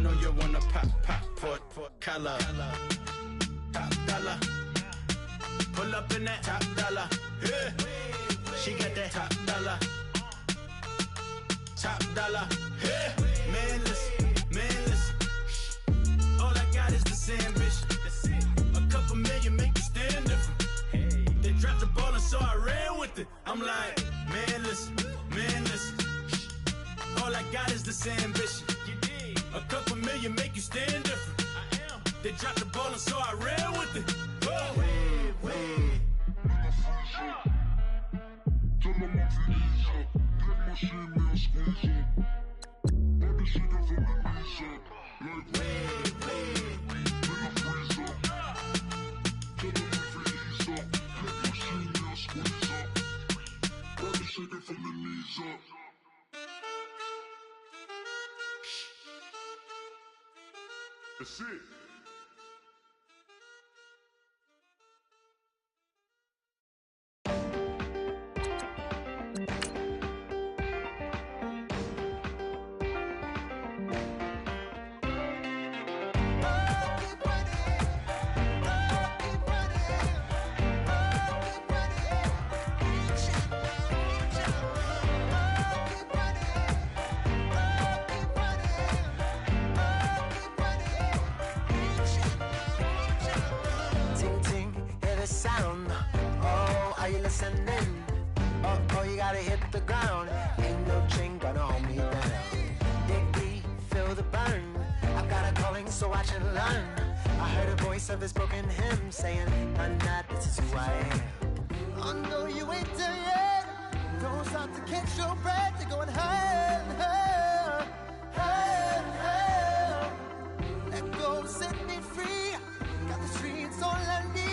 know you wanna pop, put color. Top dollar. Pull up in that top dollar. Yeah. She got that top dollar. Top dollar. Yeah. Man, listen. All I got is this ambition. A couple million make you stand different. They dropped the ball and so I ran with it. I'm like, man, listen. All I got is this ambition. A couple million make you stand different. They dropped the ball and so I ran with it. Whoa. Tell them I'm Felicia. Get my shit, man, squeeze up. Body shaking from the knees up. Like, nigga freeze up. Tell them I'm Felicia. Get my shit, man, squeeze up. Body shaking from the knees up. That's it. Of this broken hymn saying, I'm not, this is who I am. I know you ain't there yet. Don't stop to catch your breath. You're going higher and higher, higher and higher. Let go, set me free. Got the streets all I need.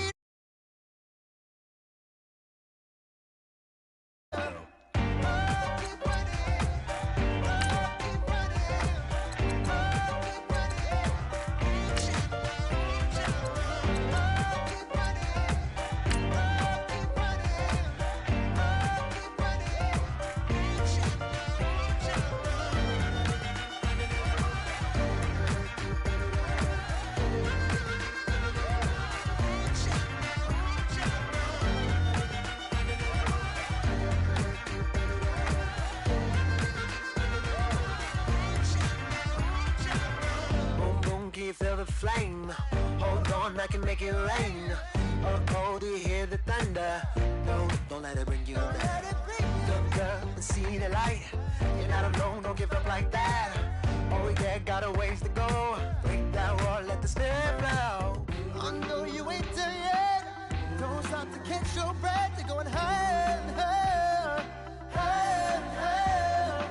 Feel the flame, hold on, I can make it rain. Oh, do you hear the thunder? No, don't let it bring you down. Look up and see the light. You're not alone, don't give up like that. Oh yeah, got a ways to go. Break that wall, let the spirit flow. I know you ain't there yet. Don't stop to catch your breath. You're going higher and higher, higher and higher.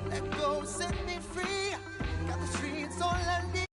Let go, set me free. Got the streets all I need.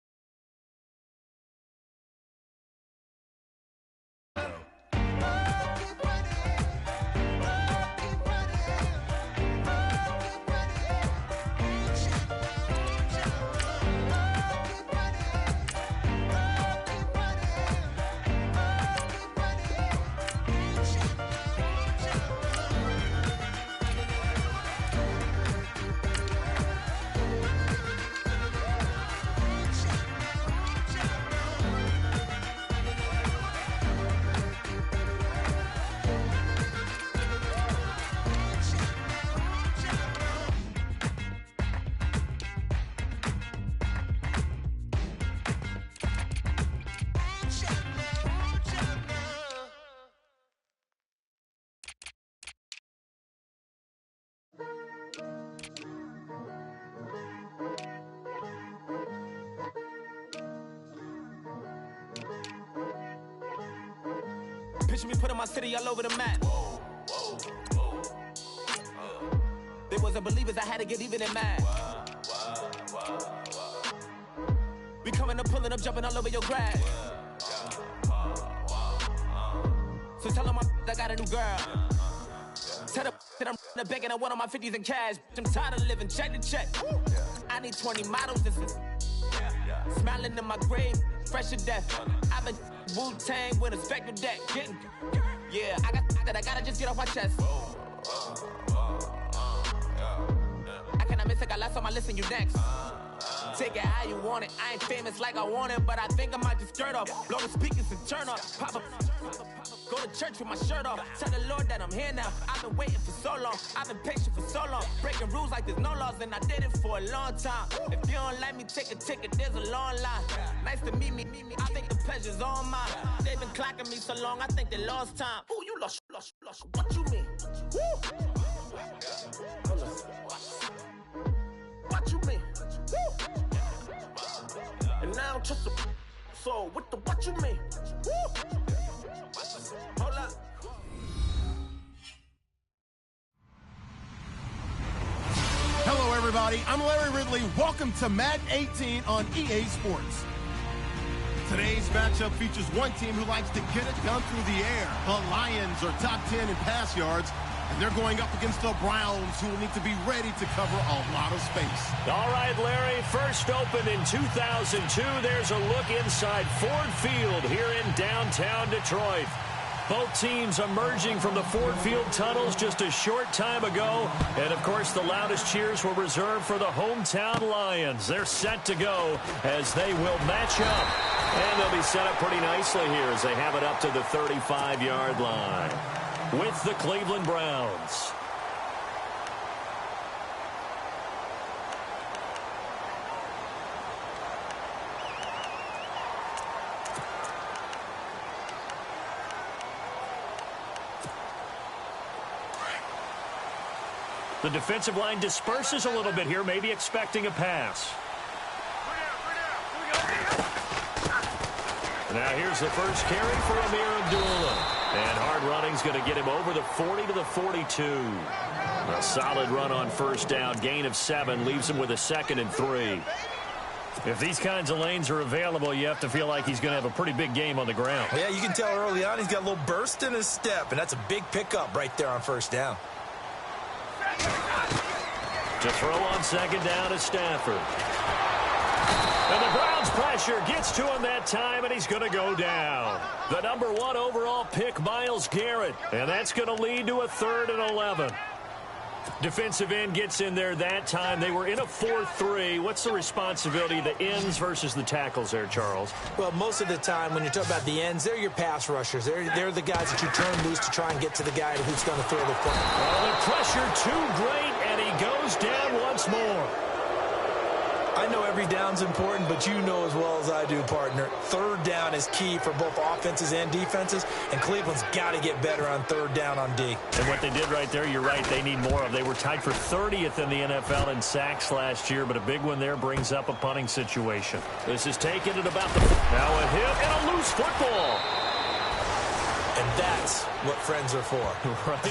Picture me putting my city all over the map. They wasn't believers, I had to get even in mad. We coming up, pulling up, jumping all over your grass. So tell them I got a new girl. Tell them that I'm in the bank and I want all my 50s in cash. I'm tired of living check to check. I need 20 models, this is smiling in my grave, fresh to death. I've been Wu-Tang with a spectral deck. Yeah, I gotta just get off my chest. I cannot miss it, got last on my list and you next. Take it how you want it. I ain't famous like I want it, but I think I might just skirt off. Blow the speakers and turn up. Pop up. Go to church with my shirt off. Tell the Lord that I'm here now. I've been waiting for so long. I've been patient for so long. Breaking rules like there's no laws, and I did it for a long time. If you don't like me, take a ticket. There's a long line. Nice to meet me. I think the pleasure's all mine. They've been clocking me so long, I think they lost time. Ooh, you lost. What you mean? Woo! What you mean? Woo! And now I'm just a so what the what you mean? Woo! Hold up. Hello, everybody. I'm Larry Ridley. Welcome to Madden 18 on EA Sports. Today's matchup features one team who likes to get it done through the air. The Lions are top 10 in pass yards, and they're going up against the Browns, who will need to be ready to cover a lot of space. All right, Larry, first opened in 2002. There's a look inside Ford Field here in downtown Detroit. Both teams emerging from the Ford Field tunnels just a short time ago. And, of course, the loudest cheers were reserved for the hometown Lions. They're set to go as they will match up. And they'll be set up pretty nicely here as they have it up to the 35-yard line with the Cleveland Browns. The defensive line disperses a little bit here, maybe expecting a pass. Now here's the first carry for Amir Abdullah. And hard running's going to get him over the 40 to the 42. A solid run on first down. Gain of 7 leaves him with a 2nd and 3. If these kinds of lanes are available, you have to feel like he's going to have a pretty big game on the ground. Yeah, you can tell early on he's got a little burst in his step, and that's a big pickup right there on first down. To throw on second down is Stafford. And the Browns pressure gets to him that time, and he's going to go down. The number 1 overall pick, Myles Garrett. And that's going to lead to a 3rd and 11. Defensive end gets in there that time. They were in a 4-3. What's the responsibility of the ends versus the tackles there, Charles? Well, most of the time when you're talking about the ends, they're your pass rushers. They're the guys that you turn loose to try and get to the guy who's going to throw the football. Well, the pressure too great, and he goes down once more. I know every down's important, but you know as well as I do, partner. 3rd down is key for both offenses and defenses, and Cleveland's got to get better on 3rd down on D. And what they did right there, you're right, they need more of. They were tied for 30th in the NFL in sacks last year, but a big one there brings up a punting situation. This is taken at about the... Now a hit and a loose football. And that's what friends are for. Right.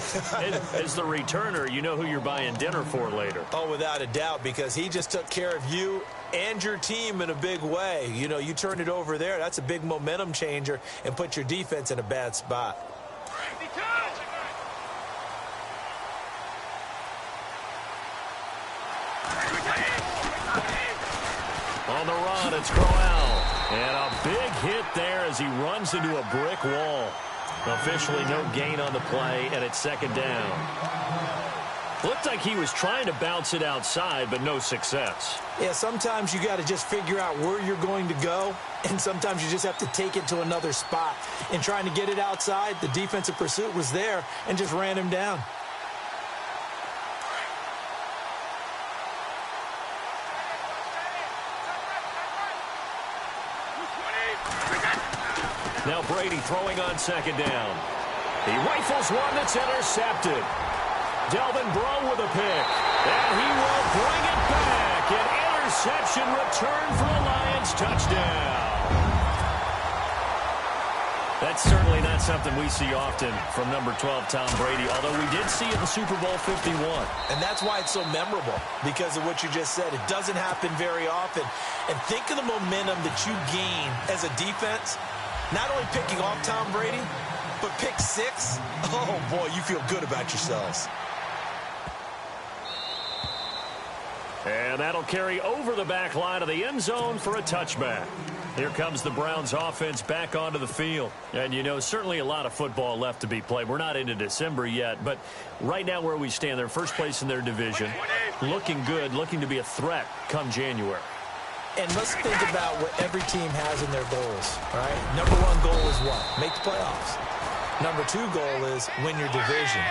As the returner, you know who you're buying dinner for later. Oh, without a doubt, because he just took care of you and your team in a big way. You know, you turn it over there. That's a big momentum changer and put your defense in a bad spot. On the run, it's Crowell. And a big hit there as he runs into a brick wall. Officially no gain on the play, and it's 2nd down. Looked like he was trying to bounce it outside, but no success. Yeah, sometimes you got to just figure out where you're going to go, and sometimes you just have to take it to another spot. In trying to get it outside, the defensive pursuit was there and just ran him down. Now Brady throwing on 2nd down. He rifles one that's intercepted. Delvin Breaux with a pick. And he will bring it back. An interception return for a Lions touchdown. That's certainly not something we see often from number 12, Tom Brady, although we did see it in the Super Bowl 51. And that's why it's so memorable, because of what you just said. It doesn't happen very often. And think of the momentum that you gain as a defense. Not only picking off Tom Brady, but pick 6. Oh, boy, you feel good about yourselves. And that'll carry over the back line of the end zone for a touchback. Here comes the Browns offense back onto the field. And, you know, certainly a lot of football left to be played. We're not into December yet, but right now where we stand, they're first place in their division. Looking good, looking to be a threat come January. And let's think about what every team has in their goals, all right? Number one goal is what? Make the playoffs. Number two goal is win your division.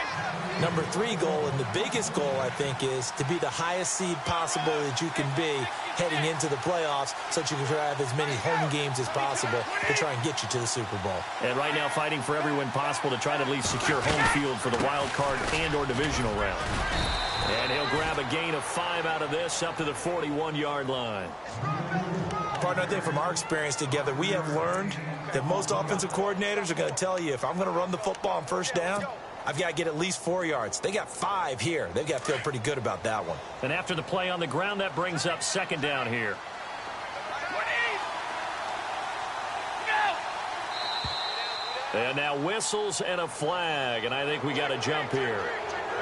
Number three goal, and the biggest goal, I think, is to be the highest seed possible that you can be heading into the playoffs so that you can have as many home games as possible to try and get you to the Super Bowl. And right now fighting for every win possible to try to at least secure home field for the wild card and or divisional round. And he'll grab a gain of 5 out of this up to the 41-yard line. Partner, I think from our experience together, we have learned that most offensive coordinators are going to tell you, if I'm going to run the football on first down, I've got to get at least 4 yards. They got 5 here. They've got to feel pretty good about that one. And after the play on the ground, that brings up second down here. And now whistles and a flag, and I think we got a jump here.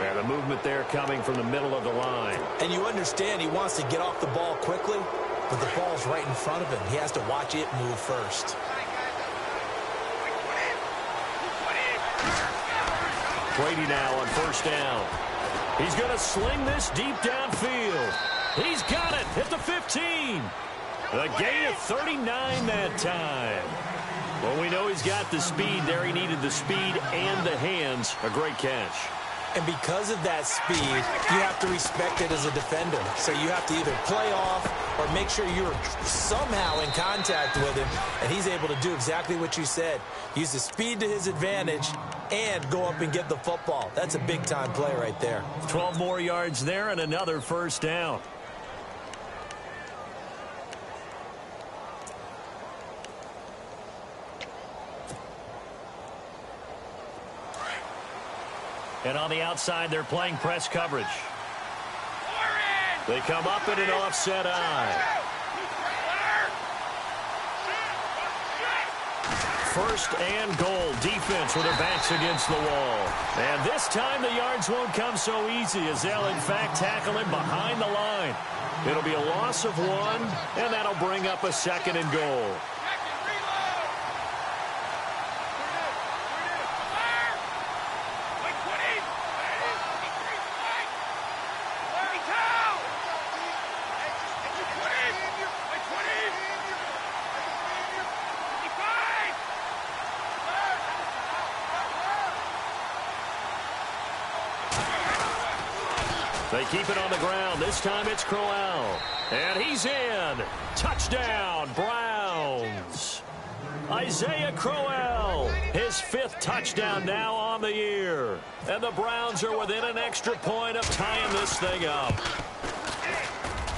And the movement there coming from the middle of the line. And you understand he wants to get off the ball quickly, but the ball's right in front of him. He has to watch it move first. Brady now on first down. He's going to sling this deep downfield. He's got it at the 15. A gain of 39 that time. Well, we know he's got the speed there. He needed the speed and the hands. A great catch. And because of that speed, you have to respect it as a defender. So you have to either play off or make sure you're somehow in contact with him. And he's able to do exactly what you said. Use the speed to his advantage and go up and get the football. That's a big-time play right there. 12 more yards there and another first down. And on the outside, they're playing press coverage. They come up in an offset eye. First and goal. Defense with their backs against the wall. And this time the yards won't come so easy as they'll, in fact, tackle him behind the line. It'll be a loss of 1, and that'll bring up a second and goal. They keep it on the ground. This time it's Crowell. And he's in. Touchdown, Browns. Isaiah Crowell, his 5th touchdown now on the year. And the Browns are within an extra point of tying this thing up.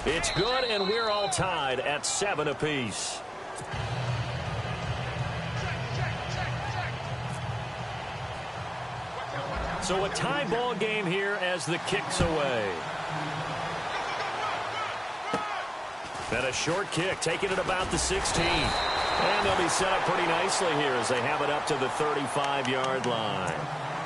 It's good, and we're all tied at 7 apiece. So a tie ball game here as the kick's away. And a short kick, taking it about the 16. And they'll be set up pretty nicely here as they have it up to the 35-yard line.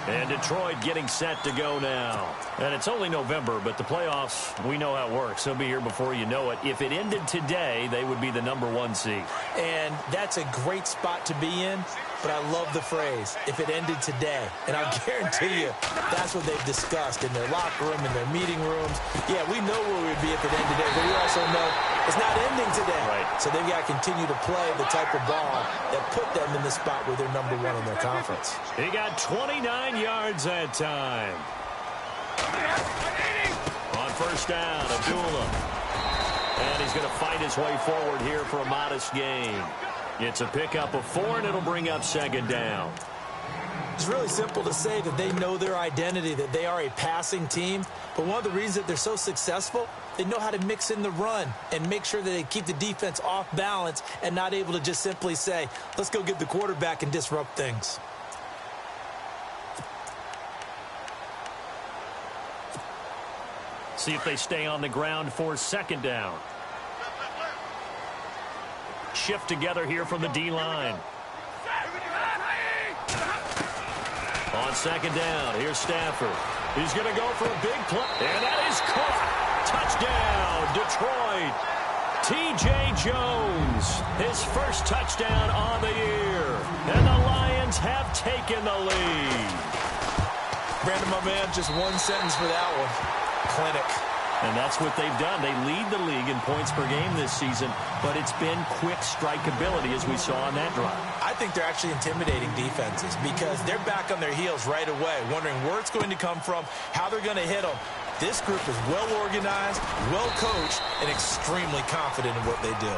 And Detroit getting set to go now. And it's only November, but the playoffs, we know how it works. They'll be here before you know it. If it ended today, they would be the #1 seed. And that's a great spot to be in. But I love the phrase, if it ended today. And I'll guarantee you, that's what they've discussed in their locker room, in their meeting rooms. Yeah, we know where we'd be if it ended today, but we also know it's not ending today. Right. So they've got to continue to play the type of ball that put them in the spot where they're #1 in their conference. He got 29 yards that time. On first down, Abdullah. And he's going to fight his way forward here for a modest gain. It's a pickup of 4, and it'll bring up second down. It's really simple to say that they know their identity, that they are a passing team. But one of the reasons that they're so successful, they know how to mix in the run and make sure that they keep the defense off balance and not able to just simply say, let's go get the quarterback and disrupt things. See if they stay on the ground for second down. Shift together here from the D-line. On second down, here's Stafford. He's going to go for a big play, and that is caught. Touchdown, Detroit. T.J. Jones, his first touchdown on the year. And the Lions have taken the lead. Brandon, my man, just one sentence for that one. Clinic. And that's what they've done. They lead the league in points per game this season, but it's been quick strikeability as we saw on that drive. I think they're actually intimidating defenses because they're back on their heels right away, wondering where it's going to come from, how they're going to hit them. This group is well organized, well coached, and extremely confident in what they do.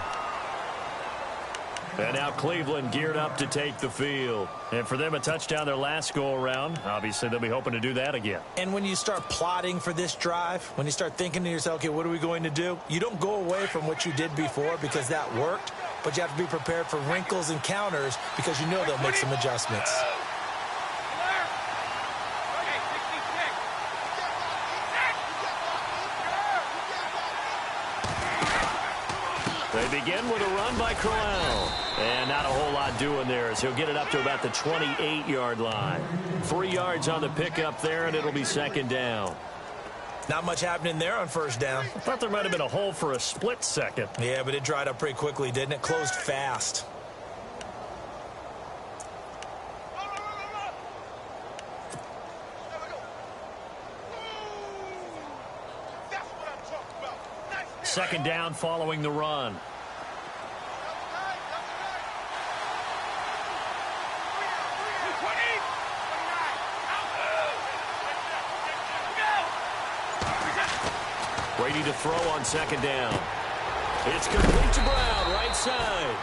And now Cleveland geared up to take the field. And for them, a touchdown their last go-around. Obviously, they'll be hoping to do that again. And when you start plotting for this drive, when you start thinking to yourself, okay, what are we going to do? You don't go away from what you did before because that worked, but you have to be prepared for wrinkles and counters because you know they'll make some adjustments. They begin with a run by Crowell. And not a whole lot doing there as he'll get it up to about the 28-yard line. 3 yards on the pickup there, and it'll be second down. Not much happening there on first down. I thought there might have been a hole for a split second. Yeah, but it dried up pretty quickly, didn't it? Closed fast. Second down following the run. Brady to throw on second down. It's complete to Brown, right side.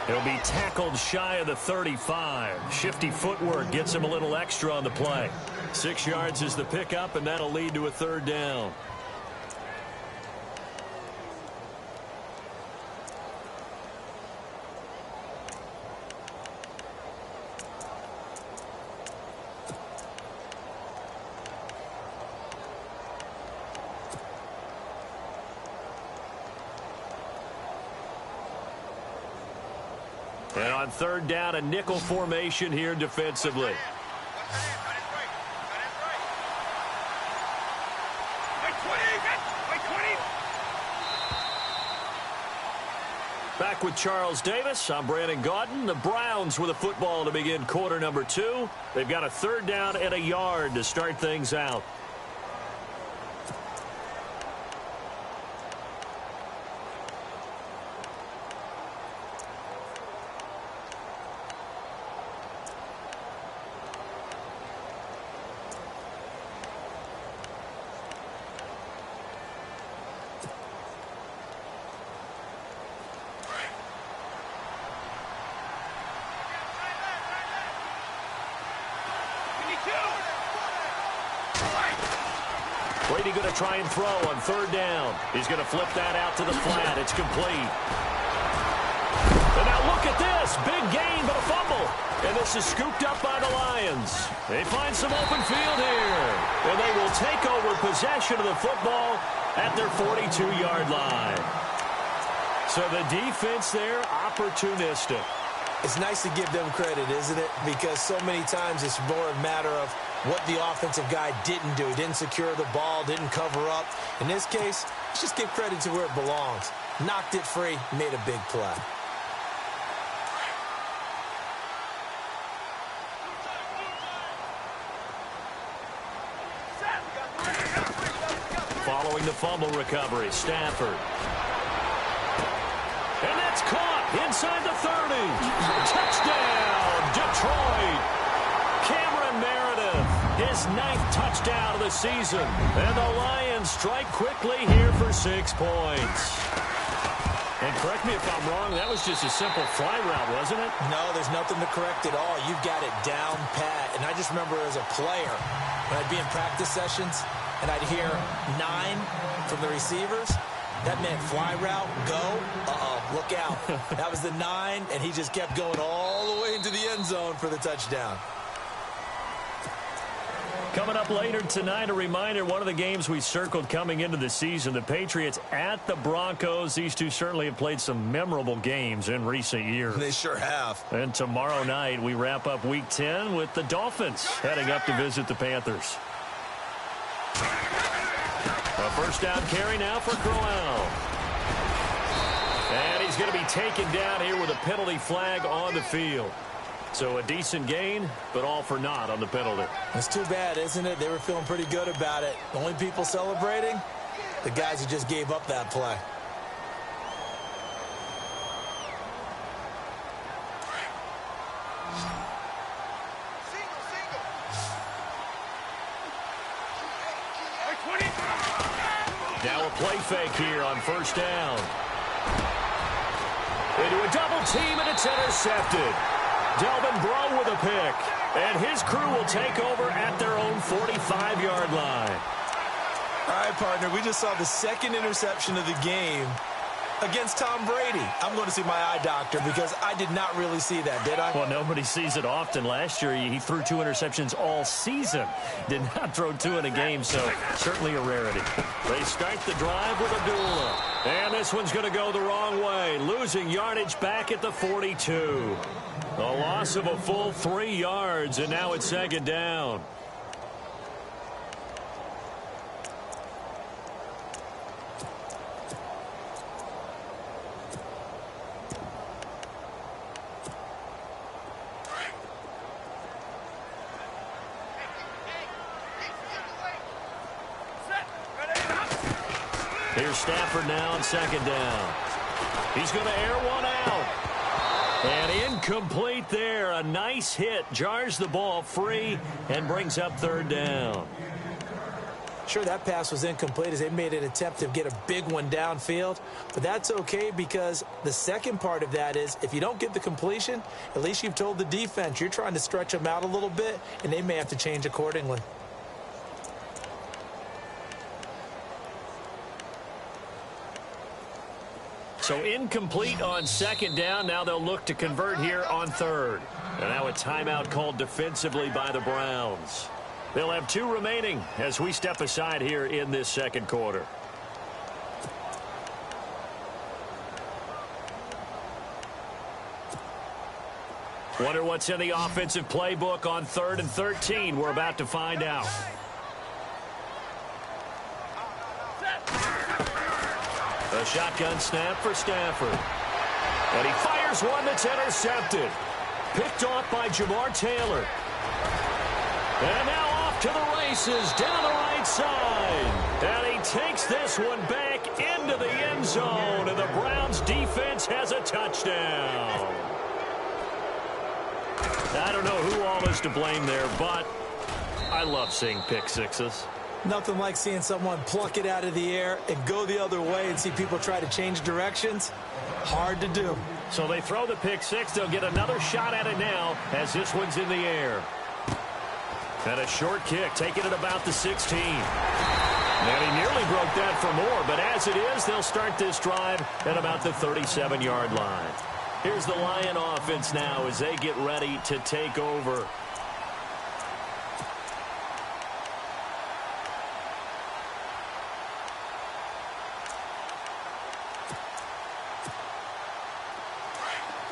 He'll be tackled shy of the 35. Shifty footwork gets him a little extra on the play. 6 yards is the pickup, and that'll lead to a third down. And on third down, a nickel formation here defensively. Back with Charles Davis, I'm Brandon Gaudin. The Browns with a football to begin quarter number 2. They've got a third down and a yard to start things out. Brady going to try and throw on third down. He's going to flip that out to the flat. It's complete. And now look at this. Big gain, but a fumble. And this is scooped up by the Lions. They find some open field here. And they will take over possession of the football at their 42-yard line. So the defense there, opportunistic. It's nice to give them credit, isn't it? Because so many times it's more a matter of what the offensive guy didn't do. He didn't secure the ball, didn't cover up. In this case, let's just give credit to where it belongs. Knocked it free, made a big play. Following the fumble recovery, Stafford. And that's caught inside the 30. Touchdown, Detroit. Cameron Meredith, his 9th touchdown of the season. And the Lions strike quickly here for 6 points. And correct me if I'm wrong, that was just a simple fly route, wasn't it? No, there's nothing to correct at all. You've got it down pat. And I just remember as a player, when I'd be in practice sessions and I'd hear 9 from the receivers, that meant fly route, go, look out. That was the 9, and he just kept going all the way into the end zone for the touchdown. Coming up later tonight, a reminder, one of the games we circled coming into the season, the Patriots at the Broncos. These two certainly have played some memorable games in recent years. They sure have. And tomorrow night, we wrap up Week 10 with the Dolphins heading up to visit the Panthers. A first down carry now for Crowell. And he's going to be taken down here with a penalty flag on the field. So a decent gain, but all for naught on the penalty. It's too bad, isn't it? They were feeling pretty good about it. The only people celebrating, the guys who just gave up that play. Now a play fake here on first down. Into a double team, and it's intercepted. Delvin Breaux with a pick. And his crew will take over at their own 45-yard line. All right, partner, we just saw the second interception of the game against Tom Brady. I'm going to see my eye doctor because I did not really see that, did I? Well, nobody sees it often. Last year, he threw 2 interceptions all season. Did not throw 2 in a game, so certainly a rarity. They start the drive with Abdullah. And this one's going to go the wrong way, losing yardage back at the 42. A loss of a full 3 yards, and now it's second down. Here's Stafford now on second down. He's going to air one out. And incomplete there. A nice hit. Jars the ball free and brings up third down. Sure, that pass was incomplete as they made an attempt to get a big one downfield. But that's okay because the second part of that is if you don't get the completion, at least you've told the defense you're trying to stretch them out a little bit, and they may have to change accordingly. So incomplete on second down. Now they'll look to convert here on third. And now a timeout called defensively by the Browns. They'll have 2 remaining as we step aside here in this second quarter. Wonder what's in the offensive playbook on 3rd and 13. We're about to find out. A shotgun snap for Stafford. And he fires one that's intercepted. Picked off by Jamar Taylor. And now off to the races down the right side. And he takes this one back into the end zone. And the Browns defense has a touchdown. I don't know who all is to blame there, but I love seeing pick sixes. Nothing like seeing someone pluck it out of the air and go the other way and see people try to change directions. Hard to do. So they throw the pick six. They'll get another shot at it now as this one's in the air. And a short kick, taking it about the 16. And he nearly broke that for more, but as it is, they'll start this drive at about the 37-yard line. Here's the Lion offense now as they get ready to take over.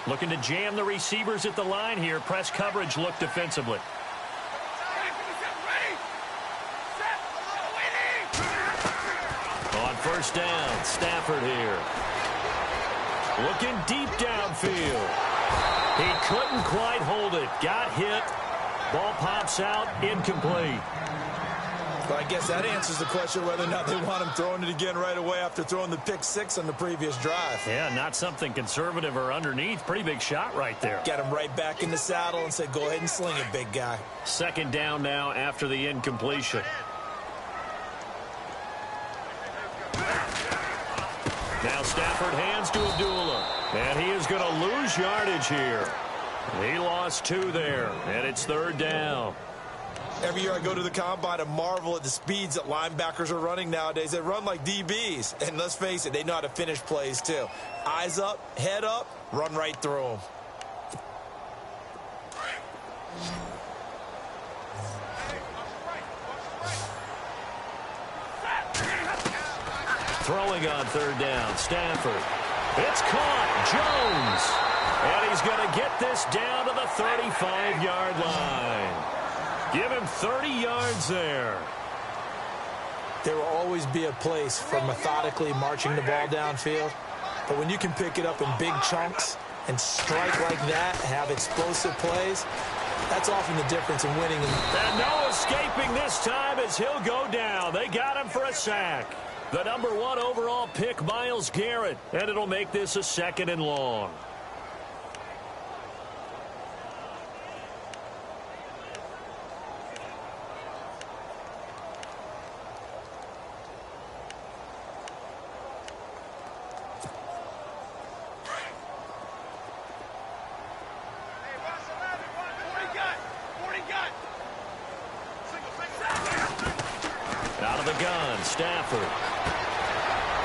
Looking to jam the receivers at the line here. Press coverage look defensively. On first down, Stafford here. Looking deep downfield. He couldn't quite hold it. Got hit. Ball pops out. Incomplete. Well, I guess that answers the question whether or not they want him throwing it again right away after throwing the pick six on the previous drive. Yeah, not something conservative or underneath. Pretty big shot right there. Got him right back in the saddle and said, go ahead and sling it, big guy. Second down now after the incompletion. Now Stafford hands to Abdullah. And he is going to lose yardage here. He lost 2 there. And it's third down. Every year I go to the combine and marvel at the speeds that linebackers are running nowadays. They run like DBs. And let's face it, they know how to finish plays too. Eyes up, head up, run right through them. Throwing on third down, Stafford. It's caught, Jones. And he's going to get this down to the 35-yard line. Give him 30 yards there. There will always be a place for methodically marching the ball downfield. But when you can pick it up in big chunks and strike like that, have explosive plays, that's often the difference in winning. And no escaping this time as he'll go down. They got him for a sack. The number 1 overall pick, Myles Garrett. And it'll make this a 2nd and long. Out of the gun, Stafford.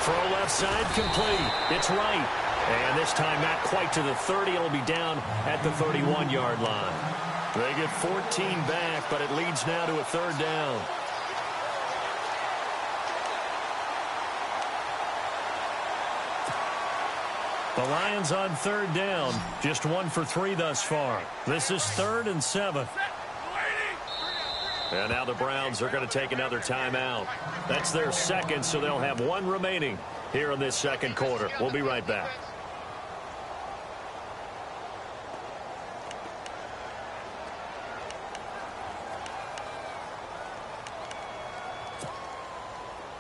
Throw left side complete. It's right. And this time not quite to the 30. It'll be down at the 31-yard line. They get 14 back, but it leads now to a 3rd down. The Lions on 3rd down. Just 1 for 3 thus far. This is 3rd and 7. And now the Browns are going to take another timeout. That's their 2nd, so they'll have 1 remaining here in this 2nd quarter. We'll be right back.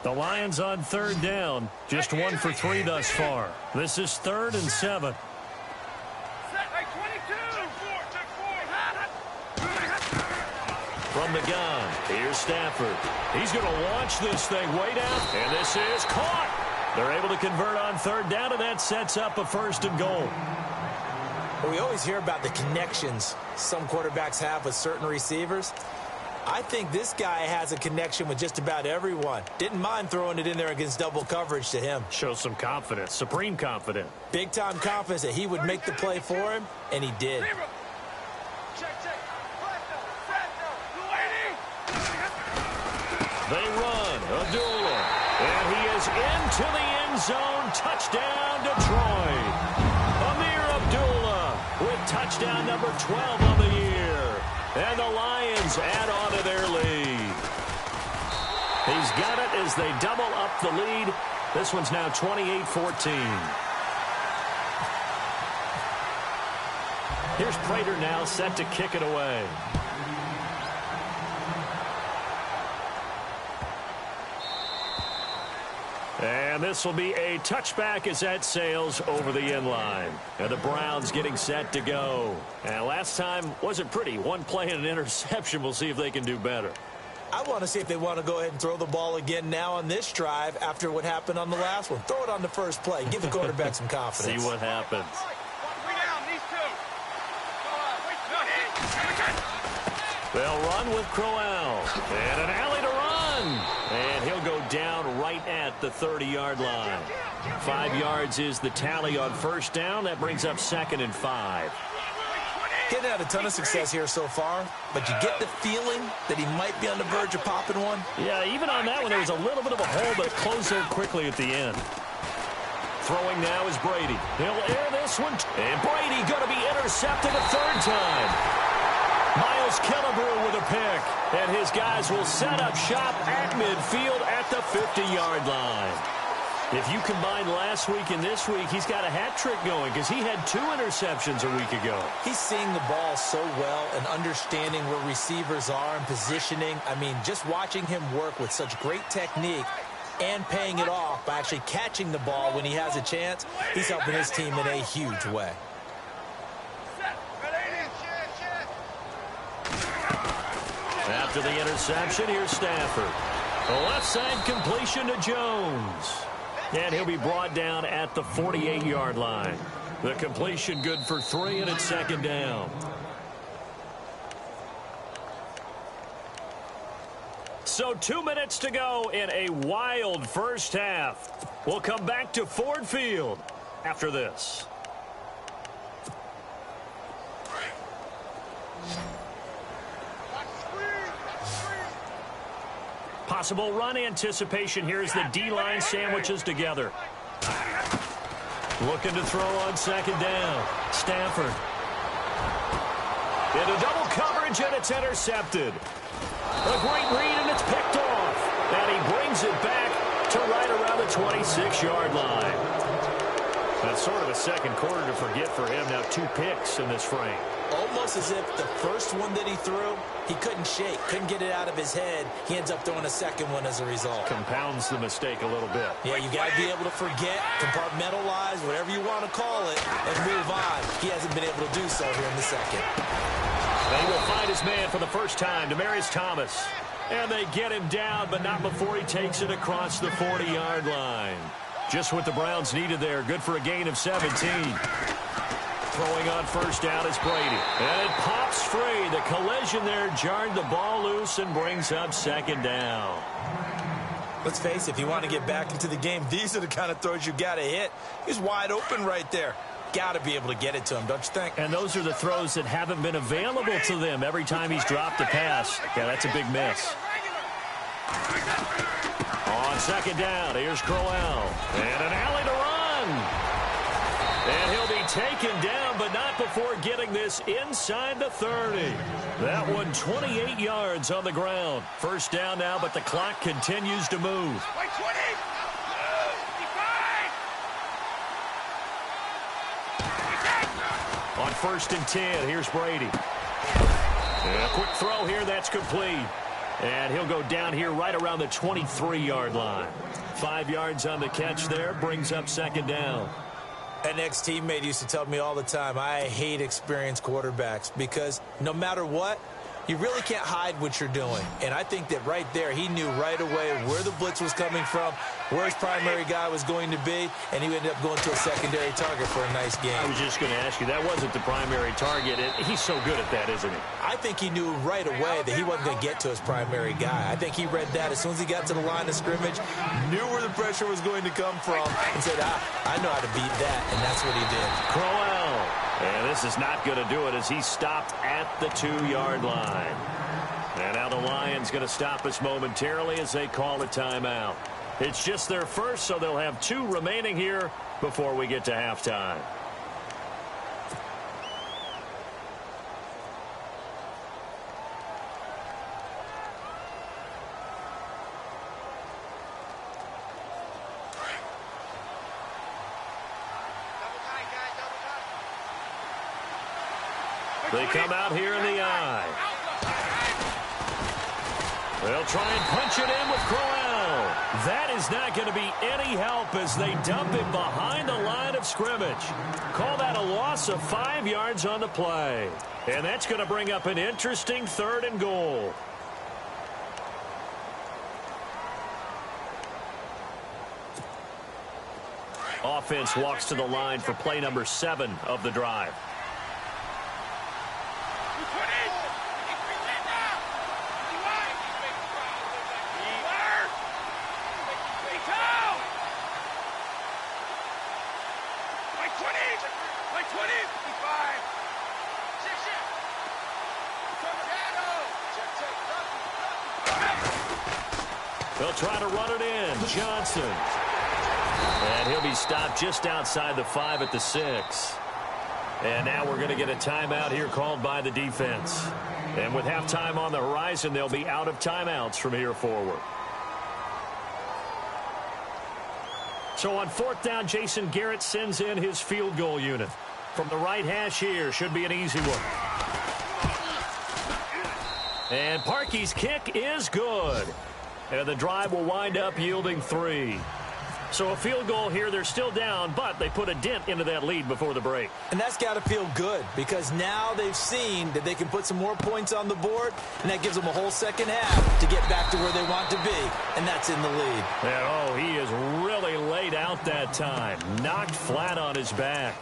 The Lions on 3rd down. Just 1 for 3 thus far. This is 3rd and 7. From the gun, here's Stafford. He's going to launch this thing way down, and this is caught. They're able to convert on 3rd down, and that sets up a 1st and goal. Well, we always hear about the connections some quarterbacks have with certain receivers. I think this guy has a connection with just about everyone. Didn't mind throwing it in there against double coverage to him. Shows some confidence, supreme confidence. Big-time confidence that he would make the play for him, and he did. They run, Abdullah, and he is into the end zone. Touchdown, Detroit. Amir Abdullah with touchdown number 12 on the year. And the Lions add on to their lead. He's got it as they double up the lead. This one's now 28-14. Here's Prater now set to kick it away. And this will be a touchback as that sails over the end line. And the Browns getting set to go. And last time wasn't pretty. 1 play and an interception. We'll see if they can do better. I want to see if they want to go ahead and throw the ball again now on this drive after what happened on the last one. Throw it on the first play. Give the quarterback some confidence. See what happens. They'll run with Crowell. And an alley to run. And he'll go down right at the 30-yard line. 5 yards is the tally on 1st down. That brings up 2nd and 5. Getting had a ton of success here so far, but you get the feeling that he might be on the verge of popping one. Yeah, even on that one, there was a little bit of a hole, but it closed there quickly at the end. Throwing now is Brady. He'll air this one. And Brady going to be intercepted a 3rd time. Miles Killebrew with a pick. And his guys will set up shop at midfield at the 50-yard line. If you combine last week and this week, he's got a hat trick going because he had 2 interceptions a week ago. He's seeing the ball so well and understanding where receivers are and positioning. I mean, just watching him work with such great technique and paying it off by actually catching the ball when he has a chance, he's helping his team in a huge way. After the interception, here's Stafford. The left side completion to Jones. And he'll be brought down at the 48-yard line. The completion good for 3, and it's 2nd down. So 2 minutes to go in a wild first half. We'll come back to Ford Field after this. Possible run anticipation. Here's the D-line sandwiches together. Looking to throw on 2nd down. Stafford. Into double coverage, and it's intercepted. A great read, and it's picked off. And he brings it back to right around the 26-yard line. That's sort of a second quarter to forget for him. Now 2 picks in this frame. almost as if the first one that he threw, he couldn't shake, couldn't get it out of his head. He ends up throwing a second one as a result. Compounds the mistake a little bit. Yeah, you got to be able to forget, compartmentalize, whatever you want to call it, and move on. He hasn't been able to do so here in the second. They will find his man for the first time, Demaryius Thomas. And they get him down, but not before he takes it across the 40-yard line. Just what the Browns needed there. Good for a gain of 17. Throwing on first down is Brady. And it pops free. The collision there jarred the ball loose and brings up second down. Let's face it, if you want to get back into the game, these are the kind of throws you got to hit. He's wide open right there. Got to be able to get it to him, don't you think? And those are the throws that haven't been available to them every time he's dropped a pass. Yeah, that's a big miss. On second down, here's Crowell. And an alley to run. And he'll be taken down, but not before getting this inside the 30. That one 28 yards on the ground. First down now, but the clock continues to move. On first and 10, here's Brady. And a quick throw here, that's complete. And he'll go down here right around the 23-yard line. 5 yards on the catch there, brings up second down. An ex-teammate used to tell me all the time, I hate experienced quarterbacks because no matter what, you really can't hide what you're doing. And I think that right there, he knew right away where the blitz was coming from, where his primary guy was going to be, and he ended up going to a secondary target for a nice game. I was just going to ask you, that wasn't the primary target. He's so good at that, isn't he? I think he knew right away that he wasn't going to get to his primary guy. I think he read that as soon as he got to the line of scrimmage, knew where the pressure was going to come from, and said, I know how to beat that, and that's what he did. Crowell. And this is not going to do it as he stopped at the 2-yard line. And now the Lions going to stop us momentarily as they call a timeout. It's just their first, so they'll have 2 remaining here before we get to halftime. They come out here in the eye. They'll try and punch it in with Crowell. That is not going to be any help as they dump him behind the line of scrimmage. Call that a loss of 5 yards on the play. And that's going to bring up an interesting 3rd and goal. Offense walks to the line for play number 7 of the drive. They'll try to run it in. Johnson. And he'll be stopped just outside the 5 at the 6. And now we're going to get a timeout here called by the defense. And with halftime on the horizon, they'll be out of timeouts from here forward. So on 4th down, Jason Garrett sends in his field goal unit. From the right hash here, should be an easy one. And Parkey's kick is good. And the drive will wind up yielding 3. So a field goal here, they're still down, but they put a dent into that lead before the break. And that's got to feel good because now they've seen that they can put some more points on the board, and that gives them a whole second half to get back to where they want to be, and that's in the lead. And, he is really laid out that time. Knocked flat on his back.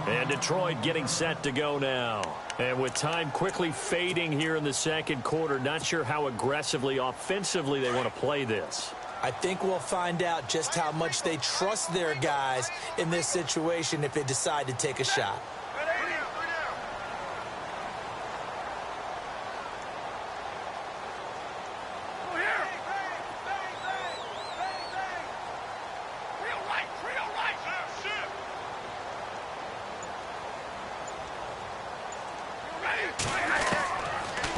And Detroit getting set to go now. And with time quickly fading here in the second quarter, not sure how aggressively, offensively they want to play this. I think we'll find out just how much they trust their guys in this situation if they decide to take a shot.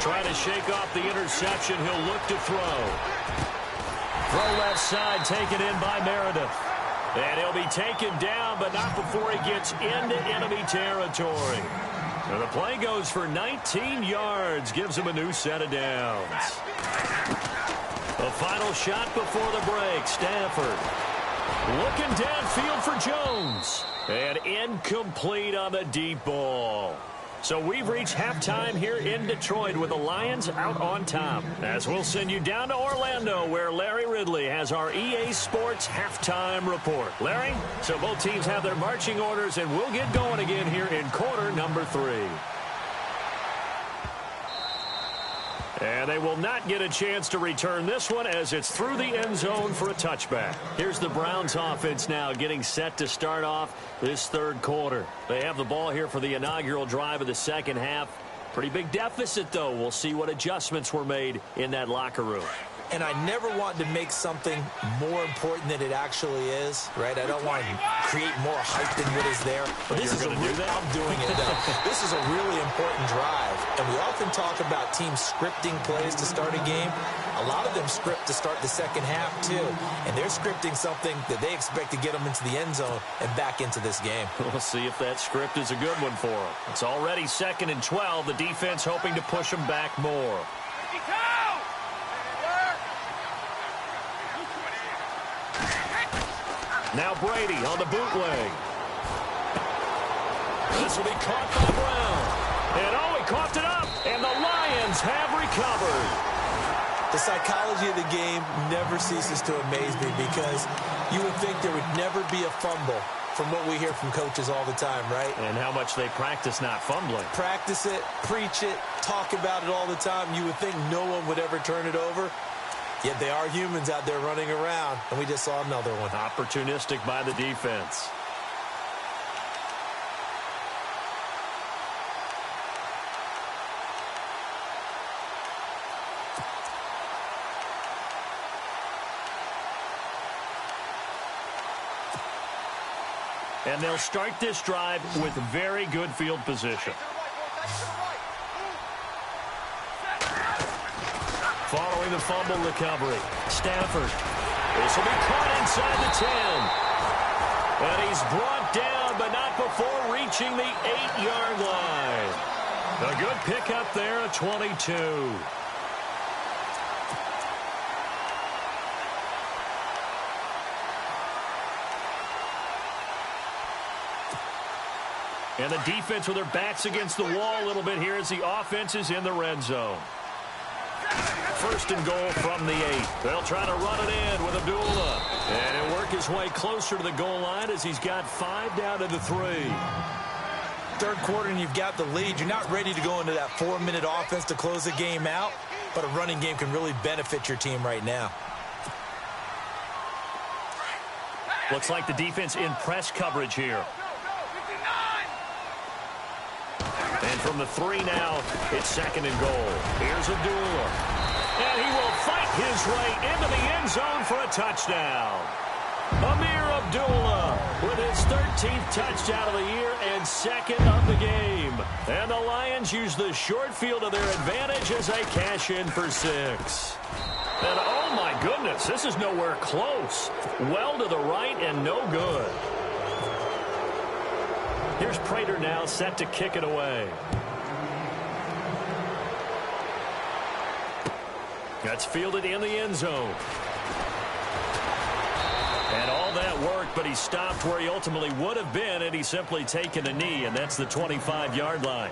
Trying to shake off the interception. He'll look to throw. Throw left side, taken in by Meredith. And he'll be taken down, but not before he gets into enemy territory. And the play goes for 19 yards, gives him a new set of downs. A final shot before the break. Stafford looking downfield for Jones. And incomplete on the deep ball. So we've reached halftime here in Detroit with the Lions out on top. As we'll send you down to Orlando where Larry Ridley has our EA Sports halftime report. Larry, so both teams have their marching orders and we'll get going again here in quarter number 3. And they will not get a chance to return this one as it's through the end zone for a touchback. Here's the Browns offense now getting set to start off this third quarter. They have the ball here for the inaugural drive of the second half. Pretty big deficit, though. We'll see what adjustments were made in that locker room. And I never want to make something more important than it actually is, right? I don't want to create more hype than what is there. But this is I'm doing it, though. This is a really important drive. And we often talk about teams scripting plays to start a game. A lot of them script to start the second half, too. And they're scripting something that they expect to get them into the end zone and back into this game. We'll see if that script is a good one for them. It's already 2nd and 12. The defense hoping to push them back more. Now Brady on the bootleg. This will be caught by Brown. And he coughed it up. And the Lions have recovered. The psychology of the game never ceases to amaze me because you would think there would never be a fumble from what we hear from coaches all the time, right? And how much they practice not fumbling. Practice it, preach it, talk about it all the time. You would think no one would ever turn it over. Yet they are humans out there running around, and we just saw another one. Opportunistic by the defense. And they'll start this drive with very good field position. Following the fumble recovery, Stafford. This will be caught inside the 10. And he's brought down, but not before reaching the 8-yard line. A good pickup there at 22. And the defense with their backs against the wall a little bit here as the offense is in the red zone. 1st and goal from the 8. They'll try to run it in with Abdullah. And he'll work his way closer to the goal line as he's got 5 down to the 3. Third quarter and you've got the lead. You're not ready to go into that 4-minute offense to close the game out. But a running game can really benefit your team right now. Looks like the defense in press coverage here. And from the 3 now, it's 2nd and goal. Here's Abdullah. And he will fight his way into the end zone for a touchdown. Amir Abdullah with his 13th touchdown of the year and 2nd of the game. And the Lions use the short field to their advantage as they cash in for 6. And oh my goodness, this is nowhere close. Well to the right and no good. Here's Prater now set to kick it away. That's fielded in the end zone. And all that work, but he stopped where he ultimately would have been, and he's simply taken a knee, and that's the 25-yard line.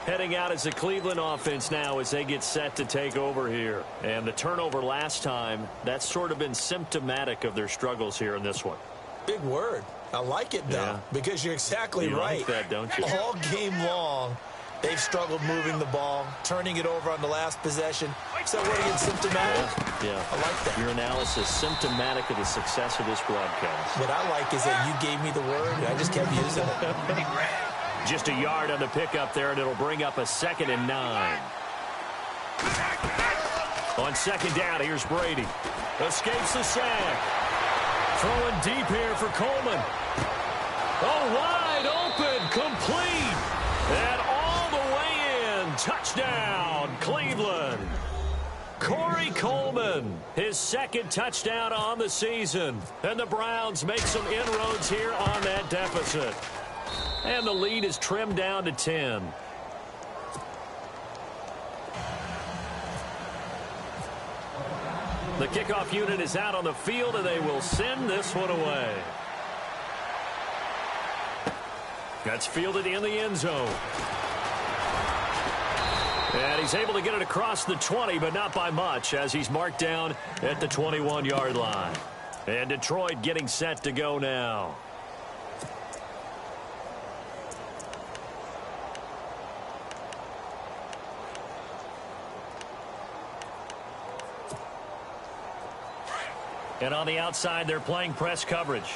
Heading out as the Cleveland offense now as they get set to take over here. And the turnover last time, that's sort of been symptomatic of their struggles here in this one. Big word. I like it, though, because you're exactly right. You like that, don't you? All game long, they've struggled moving the ball, turning it over on the last possession. So what are you, symptomatic? Yeah. I like that. Your analysis, symptomatic of the success of this broadcast. What I like is that you gave me the word, and I just kept using it. Just a yard on the pickup there, and it'll bring up a 2nd and 9. On 2nd down, here's Brady. Escapes the sack. Throwing deep here for Coleman. Oh, wide open, complete. And all the way in. Touchdown, Cleveland. Corey Coleman, his second touchdown on the season. And the Browns make some inroads here on that deficit. And the lead is trimmed down to 10. The kickoff unit is out on the field, and they will send this one away. That's fielded in the end zone. And he's able to get it across the 20, but not by much, as he's marked down at the 21-yard line. And Detroit getting set to go now. And on the outside, they're playing press coverage.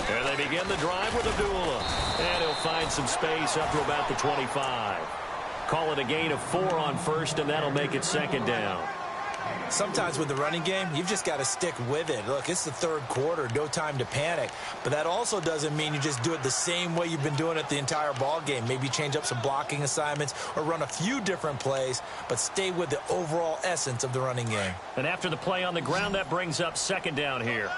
And they begin the drive with Abdullah. And he'll find some space up to about the 25. Call it a gain of 4 on first, and that'll make it second down. Sometimes with the running game, you've just got to stick with it. Look, it's the third quarter, no time to panic. But that also doesn't mean you just do it the same way you've been doing it the entire ball game. Maybe change up some blocking assignments or run a few different plays, but stay with the overall essence of the running game. And after the play on the ground, that brings up second down here.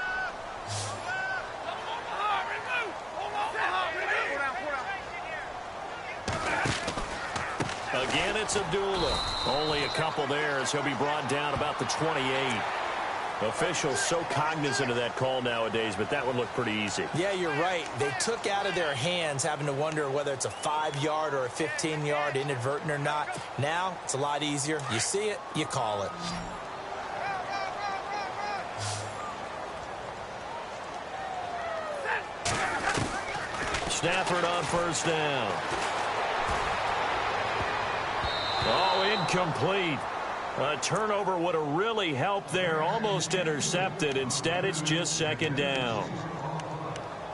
Again, it's Abdullah. Only a couple there as he'll be brought down about the 28. Officials so cognizant of that call nowadays, but that would look pretty easy. Yeah, you're right. They took out of their hands having to wonder whether it's a 5-yard or a 15-yard inadvertent or not. Now, it's a lot easier. You see it, you call it. Stafford on first down. Oh, incomplete. A turnover would have really helped there. Almost intercepted. Instead, it's just second down.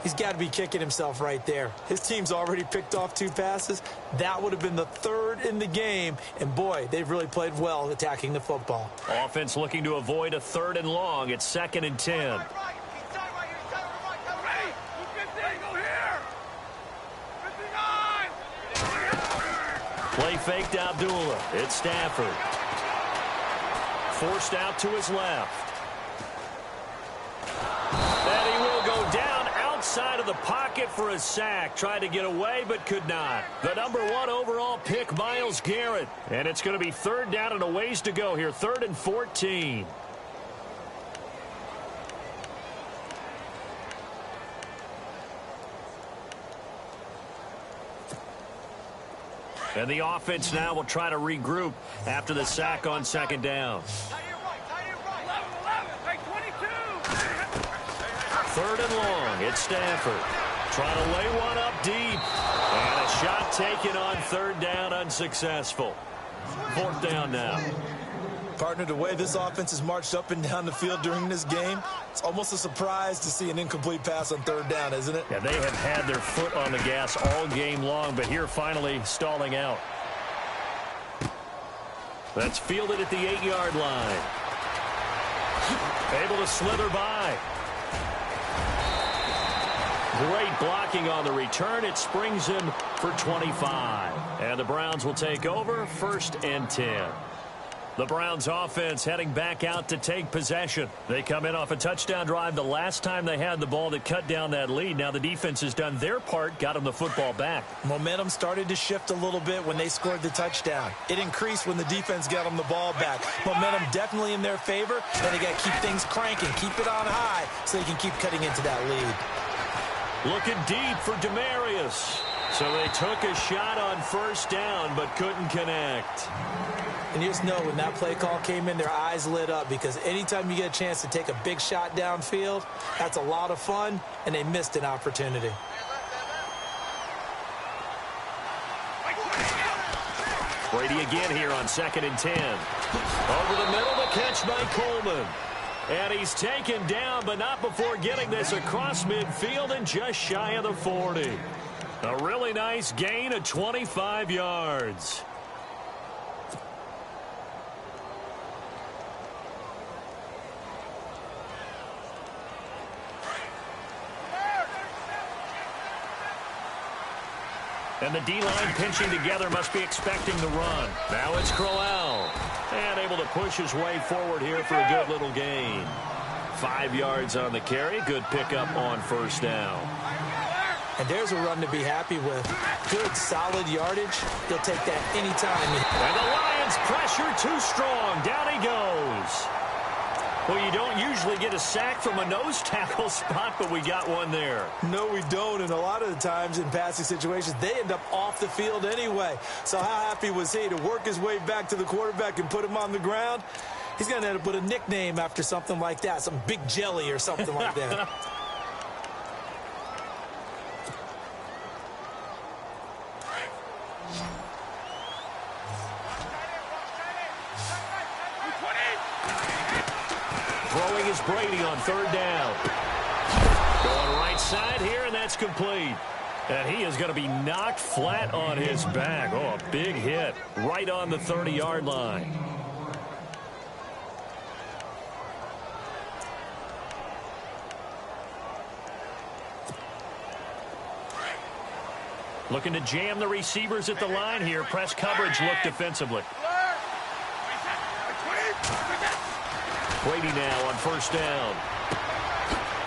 He's got to be kicking himself right there. His team's already picked off 2 passes. That would have been the 3rd in the game. And, boy, they've really played well attacking the football. Offense looking to avoid a 3rd and long. It's 2nd and 10. Play faked Abdullah. It's Stafford. Forced out to his left. And he will go down outside of the pocket for a sack. Tried to get away, but could not. The number 1 overall pick, Myles Garrett. And it's going to be 3rd down and a ways to go here. 3rd and 14. And the offense now will try to regroup after the sack on second down. 3rd and long. It's Stafford. Trying to lay one up deep. And a shot taken on 3rd down, unsuccessful. 4th down now. Partner, the way this offense has marched up and down the field during this game, it's almost a surprise to see an incomplete pass on 3rd down, isn't it? Yeah, they have had their foot on the gas all game long, but here finally stalling out. That's fielded at the 8-yard line. Able to slither by. Great blocking on the return. It springs him for 25. And the Browns will take over, 1st and 10. The Browns offense heading back out to take possession. They come in off a touchdown drive the last time they had the ball that cut down that lead. Now the defense has done their part, got them the football back. Momentum started to shift a little bit when they scored the touchdown. It increased when the defense got them the ball back. Momentum definitely in their favor. Then they got to keep things cranking, keep it on high so they can keep cutting into that lead. Looking deep for Demaryius. So they took a shot on 1st down but couldn't connect. And you just know when that play call came in, their eyes lit up because anytime you get a chance to take a big shot downfield, that's a lot of fun, and they missed an opportunity. Brady again here on 2nd and 10. Over the middle, the catch by Coleman. And he's taken down, but not before getting this across midfield and just shy of the 40. A really nice gain of 25 yards. And the D-line pinching together must be expecting the run. Now it's Crowell. And able to push his way forward here for a good little gain. 5 yards on the carry. Good pickup on first down. And there's a run to be happy with. Good, solid yardage. He'll take that anytime. And the Lions pressure too strong. Down he goes. Well, you don't usually get a sack from a nose tackle spot, but we got one there. No, we don't. And a lot of the times in passing situations, they end up off the field anyway. So how happy was he to work his way back to the quarterback and put him on the ground? He's going to end up with a nickname after something like that, some Big Jelly or something like that. Throwing is Brady on third down. Going right side here, and that's complete. And he is going to be knocked flat on his back. Oh, a big hit right on the 30-yard line. Looking to jam the receivers at the line here. Press coverage look defensively. Brady now on first down.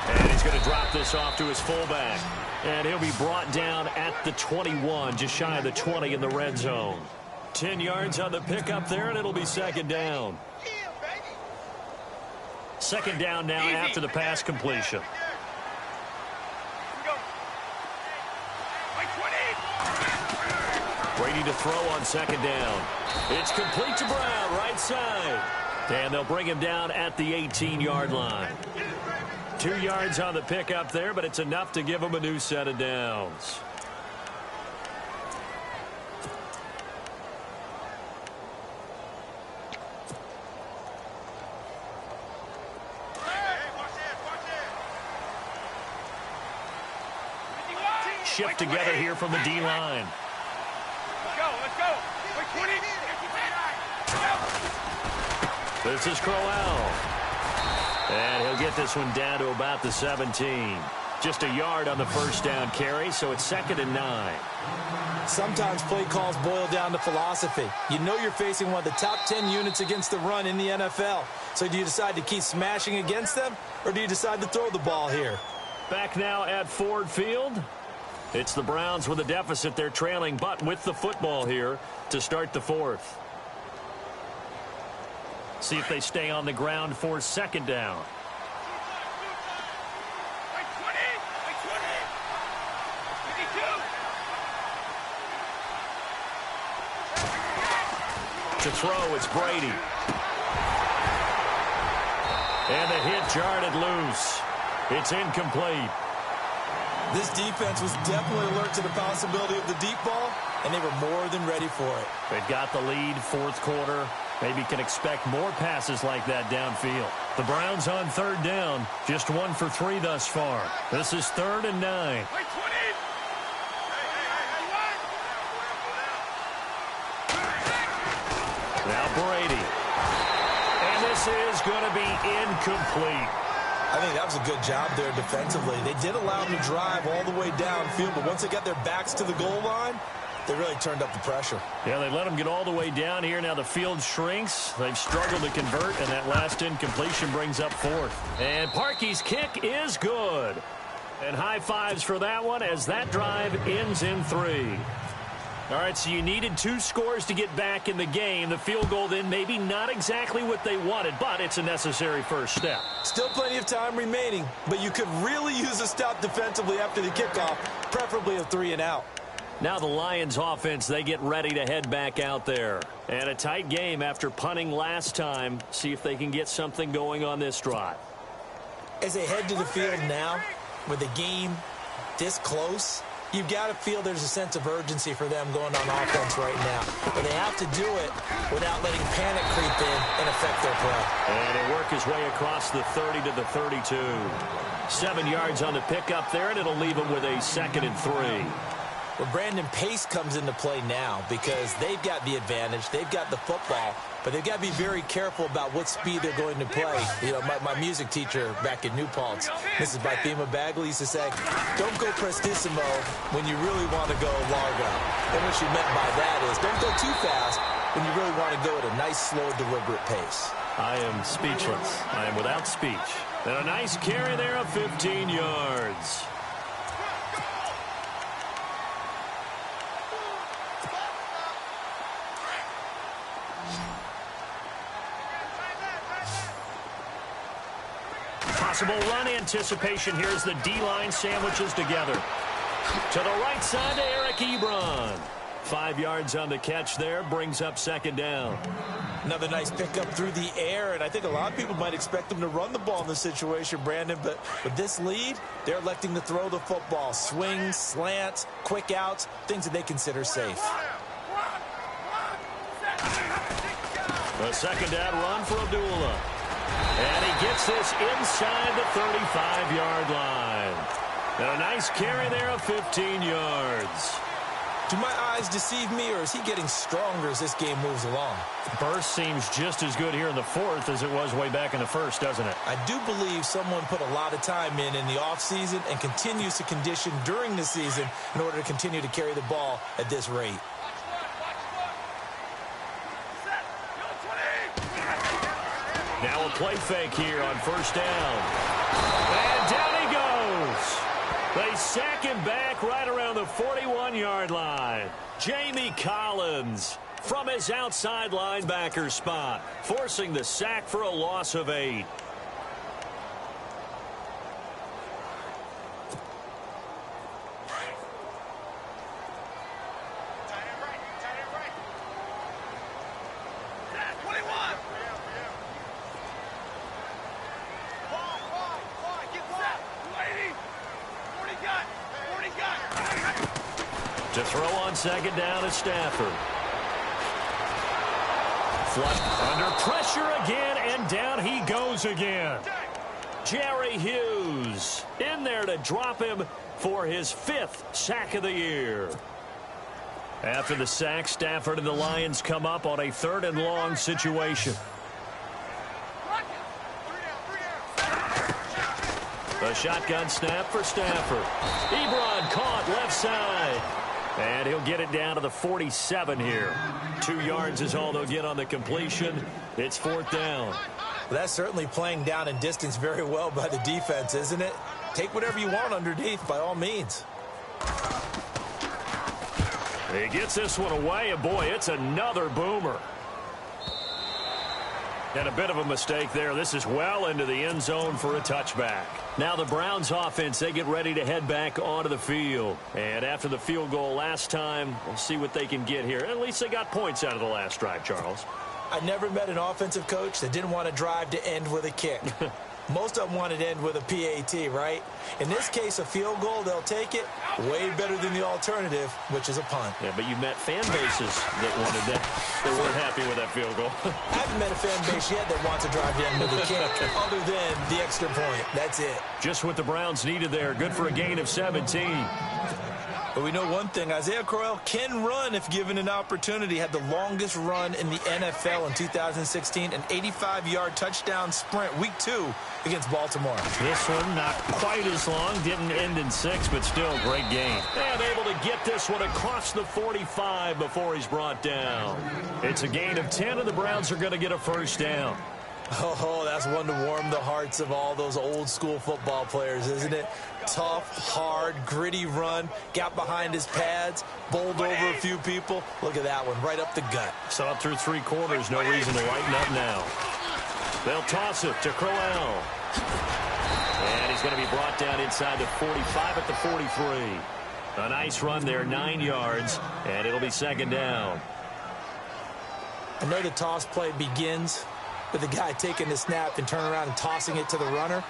And he's going to drop this off to his fullback. And he'll be brought down at the 21, just shy of the 20 in the red zone. 10 yards on the pickup there, and it'll be second down. Second down now after the pass completion. Brady to throw on second down. It's complete to Brown, right side. And they'll bring him down at the 18-yard line. 2 yards on the pickup there, but it's enough to give him a new set of downs. Shift together here from the D-line. Let's go. This is Crowell. And he'll get this one down to about the 17. Just a yard on the first down carry, so it's 2nd and 9. Sometimes play calls boil down to philosophy. You know you're facing one of the top 10 units against the run in the NFL. So do you decide to keep smashing against them, or do you decide to throw the ball here? Back now at Ford Field. It's the Browns with a deficit. They're trailing, but with the football here to start the fourth. See if they stay on the ground for second down. To throw, it's Brady. And the hit jarred it loose. It's incomplete. This defense was definitely alert to the possibility of the deep ball, and they were more than ready for it. They've got the lead, fourth quarter. Maybe can expect more passes like that downfield. The Browns on third down, just 1 for 3 thus far. This is 3rd and 9. Now Brady. And this is going to be incomplete. I think that was a good job there defensively. They did allow them to drive all the way downfield, but once they got their backs to the goal line, they really turned up the pressure. Yeah, they let them get all the way down here. Now the field shrinks. They've struggled to convert, and that last incompletion brings up 4th. And Parkey's kick is good. And high fives for that one as that drive ends in 3. All right, so you needed 2 scores to get back in the game. The field goal then maybe not exactly what they wanted, but it's a necessary first step. Still plenty of time remaining, but you could really use a stop defensively after the kickoff, preferably a 3 and out. Now the Lions offense, they get ready to head back out there. And a tight game after punting last time. See if they can get something going on this drive. As they head to the field now, with the game this close, you've got to feel there's a sense of urgency for them going on offense right now. But they have to do it without letting panic creep in and affect their play. And he'll work his way across the 30 to the 32. 7 yards on the pickup there, and it'll leave him with a 2nd and 3. Well, Brandon, pace comes into play now because they've got the advantage. They've got the football, but they've got to be very careful about what speed they're going to play. You know, my music teacher back in New Paltz, Mrs. Bythema Bagley, used to say, don't go prestissimo when you really want to go largo. And what she meant by that is don't go too fast when you really want to go at a nice, slow, deliberate pace. I am speechless. I am without speech. And a nice carry there of 15 yards. Possible run anticipation here as the D-line sandwiches together. To the right side to Eric Ebron. 5 yards on the catch there, brings up second down. Another nice pickup through the air, and I think a lot of people might expect them to run the ball in this situation, Brandon, but with this lead, they're electing to throw the football. Swings, slants, quick outs, things that they consider safe. A second down run for Abdullah. And he gets this inside the 35-yard line. And a nice carry there of 15 yards. Do my eyes deceive me, or is he getting stronger as this game moves along? Burst seems just as good here in the fourth as it was way back in the first, doesn't it? I do believe someone put a lot of time in the offseason and continues to condition during the season in order to continue to carry the ball at this rate. Now a play fake here on first down. And down he goes. They sack him back right around the 41-yard line. Jamie Collins from his outside linebacker spot, forcing the sack for a loss of 8. To throw on second down is Stafford. Flush under pressure again, and down he goes again. Jerry Hughes in there to drop him for his 5th sack of the year. After the sack, Stafford and the Lions come up on a 3rd and long situation. A shotgun snap for Stafford. Ebron caught left side. And he'll get it down to the 47 here. 2 yards is all they'll get on the completion. It's 4th down. Well, that's certainly playing down in distance very well by the defense, isn't it? Take whatever you want underneath, by all means. He gets this one away, and boy, it's another boomer. And a bit of a mistake there. This is well into the end zone for a touchback. Now the Browns offense, they get ready to head back onto the field. And after the field goal last time, we'll see what they can get here. At least they got points out of the last drive, Charles. I never met an offensive coach that didn't want to drive to end with a kick. Most of them wanted to end with a PAT, right? In this case, a field goal, they'll take it. Way better than the alternative, which is a punt. Yeah, but you met fan bases that wanted that. They weren't happy with that field goal. I haven't met a fan base yet that wants to drive to end with a kick other than the extra point. That's it. Just what the Browns needed there. Good for a gain of 17. But we know one thing. Isaiah Crowell can run if given an opportunity. Had the longest run in the NFL in 2016, an 85-yard touchdown sprint, week 2 against Baltimore. This one not quite as long. Didn't end in 6, but still a great game. And able to get this one across the 45 before he's brought down. It's a gain of 10, and the Browns are going to get a first down. Oh, that's one to warm the hearts of all those old-school football players, isn't it? Tough, hard, gritty run. Got behind his pads, bowled over a few people. Look at that one, right up the gut. Saw it through 3 quarters. No reason to lighten up now. They'll toss it to Crowell. And he's going to be brought down inside the 45 at the 43. A nice run there, 9 yards, and it'll be second down. I know the toss play begins with the guy taking the snap and turning around and tossing it to the runner.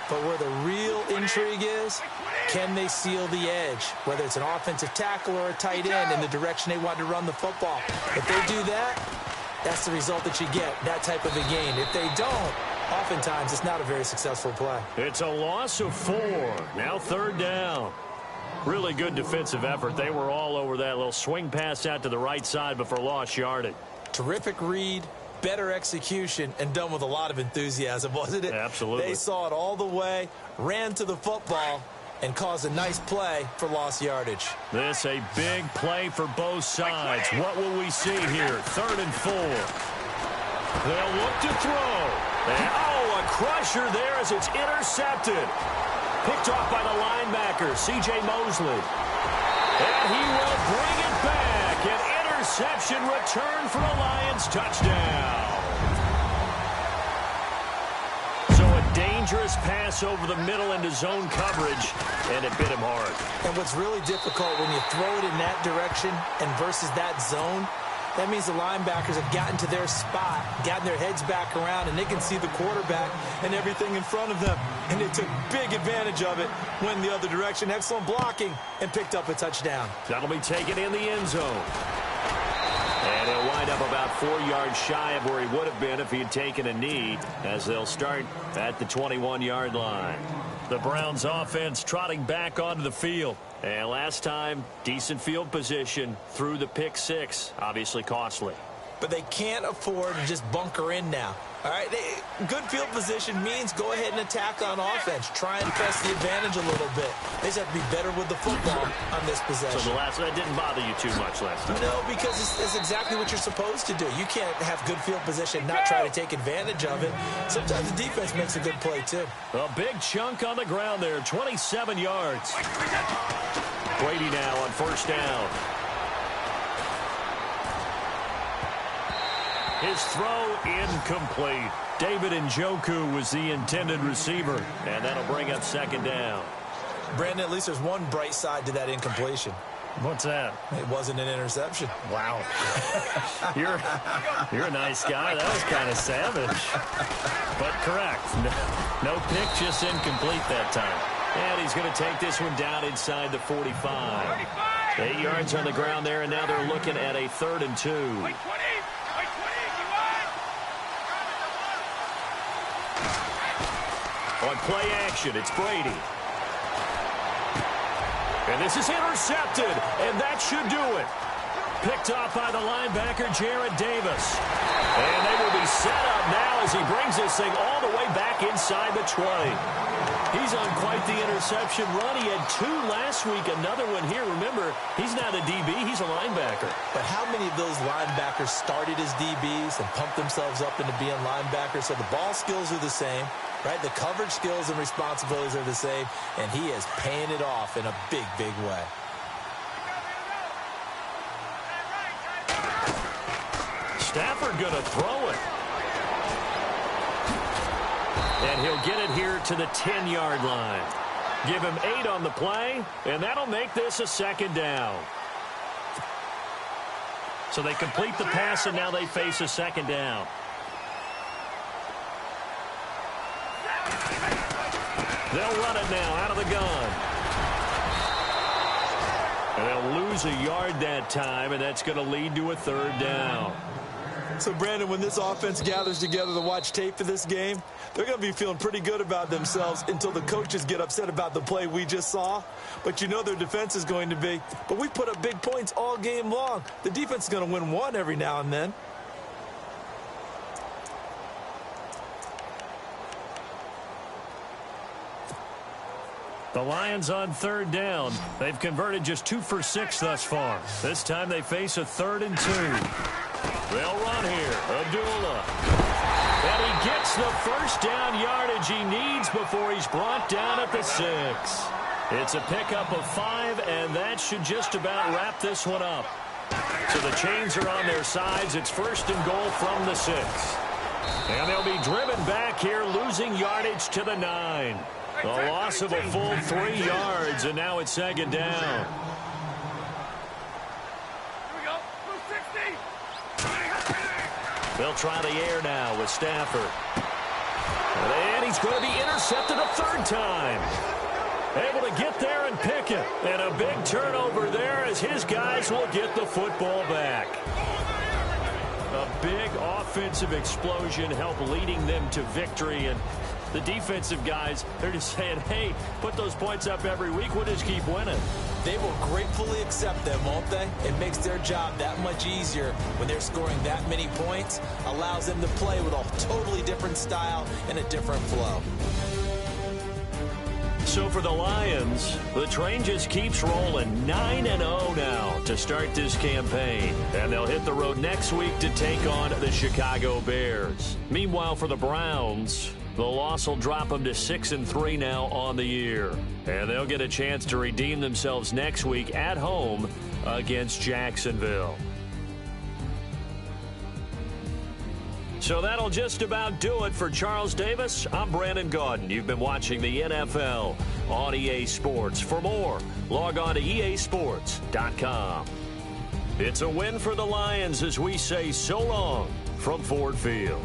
But where the real intrigue is, can they seal the edge? Whether it's an offensive tackle or a tight end in the direction they want to run the football. If they do that, that's the result that you get, that type of a gain. If they don't, oftentimes it's not a very successful play. It's a loss of 4. Now third down. Really good defensive effort. They were all over that little swing pass out to the right side before lost yardage. Terrific read, better execution, and done with a lot of enthusiasm, wasn't it? Absolutely. They saw it all the way, ran to the football, and caused a nice play for lost yardage. This a big play for both sides. What will we see here? 3rd and 4. They'll look to throw. And, a crusher there as it's intercepted. Picked off by the linebacker, C.J. Mosley. And he will bring it back. An interception return for a Lions touchdown. So a dangerous pass over the middle into zone coverage, and it bit him hard. And what's really difficult when you throw it in that direction and versus that zone, that means the linebackers have gotten to their spot, gotten their heads back around, and they can see the quarterback and everything in front of them. And they took big advantage of it, went in the other direction. Excellent blocking, and picked up a touchdown. That'll be taken in the end zone. And he'll wind up about 4 yards shy of where he would have been if he had taken a knee, as they'll start at the 21-yard line. The Browns offense trotting back onto the field. And last time, decent field position through the pick 6. Obviously costly. But they can't afford to just bunker in now. All right, good field position means go ahead and attack on offense. Try and press the advantage a little bit. They just have to be better with the football on this possession. So that didn't bother you too much last time? No, because it's exactly what you're supposed to do. You can't have good field position, not try to take advantage of it. Sometimes the defense makes a good play, too. A big chunk on the ground there, 27 yards. Brady now on 1st down. His throw incomplete. David Njoku was the intended receiver, and that'll bring up 2nd down. Brandon, at least there's one bright side to that incompletion. What's that? It wasn't an interception. Wow. You're a nice guy. That was kind of savage. But correct. No pick, just incomplete that time. And he's going to take this one down inside the 45. 8 yards on the ground there, and now they're looking at a 3rd and 2. On play action, it's Brady. And this is intercepted, and that should do it. Picked off by the linebacker, Jarrad Davis. And they will be set up now as he brings this thing all the way back inside the 20. He's on quite the interception run. He had 2 last week, another one here. Remember, he's not a DB, he's a linebacker. But how many of those linebackers started as DBs and pumped themselves up into being linebackers? So the ball skills are the same, right? The coverage skills and responsibilities are the same, and he is paying it off in a big, big way. Stafford going to throw it. And he'll get it here to the 10-yard line. Give him 8 on the play, and that'll make this a 2nd down. So they complete the pass, and now they face a 2nd down. They'll run it now out of the gun. And they'll lose a yard that time, and that's going to lead to a 3rd down. So, Brandon, when this offense gathers together to watch tape for this game, they're going to be feeling pretty good about themselves until the coaches get upset about the play we just saw. But you know their defense is going to be. But we put up big points all game long. The defense is going to win one every now and then. The Lions on 3rd down. They've converted just 2 for 6 thus far. This time they face a 3rd and 2. They'll run here. Abdullah. And he gets the 1st down yardage he needs before he's brought down at the 6. It's a pickup of 5, and that should just about wrap this one up. So the chains are on their sides. It's 1st and goal from the 6. And they'll be driven back here, losing yardage to the 9. A loss of a full 3 yards, and now it's 2nd down. They'll try the air now with Stafford. And he's going to be intercepted a 3rd time. Able to get there and pick it. And a big turnover there as his guys will get the football back. A big offensive explosion helped leading them to victory. And The defensive guys, they're just saying, hey, put those points up every week. We'll just keep winning. They will gratefully accept them, won't they? It makes their job that much easier when they're scoring that many points. Allows them to play with a totally different style and a different flow. So for the Lions, the train just keeps rolling. 9-0 now to start this campaign. And they'll hit the road next week to take on the Chicago Bears. Meanwhile, for the Browns, the loss will drop them to 6-3 now on the year. And they'll get a chance to redeem themselves next week at home against Jacksonville. So that'll just about do it for Charles Davis. I'm Brandon Gaudin. You've been watching the NFL on EA Sports. For more, log on to easports.com. It's a win for the Lions as we say so long from Ford Field.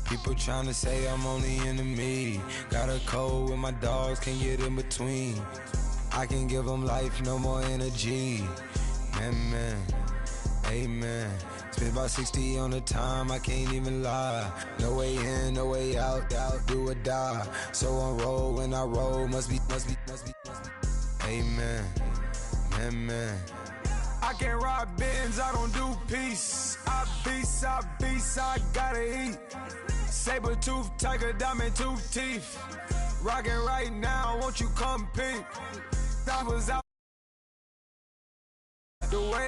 People tryna say I'm only in the media. Got a cold with my dogs, can't get in between. I can give them life, no more energy. Man, amen. Spent about 60 on the time, I can't even lie. No way in, no way out, do or die. So on roll, when I roll, must be. Amen, man. I can't ride Benz, I don't do peace. I beast, I gotta eat. Saber tooth, tiger, diamond tooth teeth. Rockin' right now, won't you come peep? I was out the way.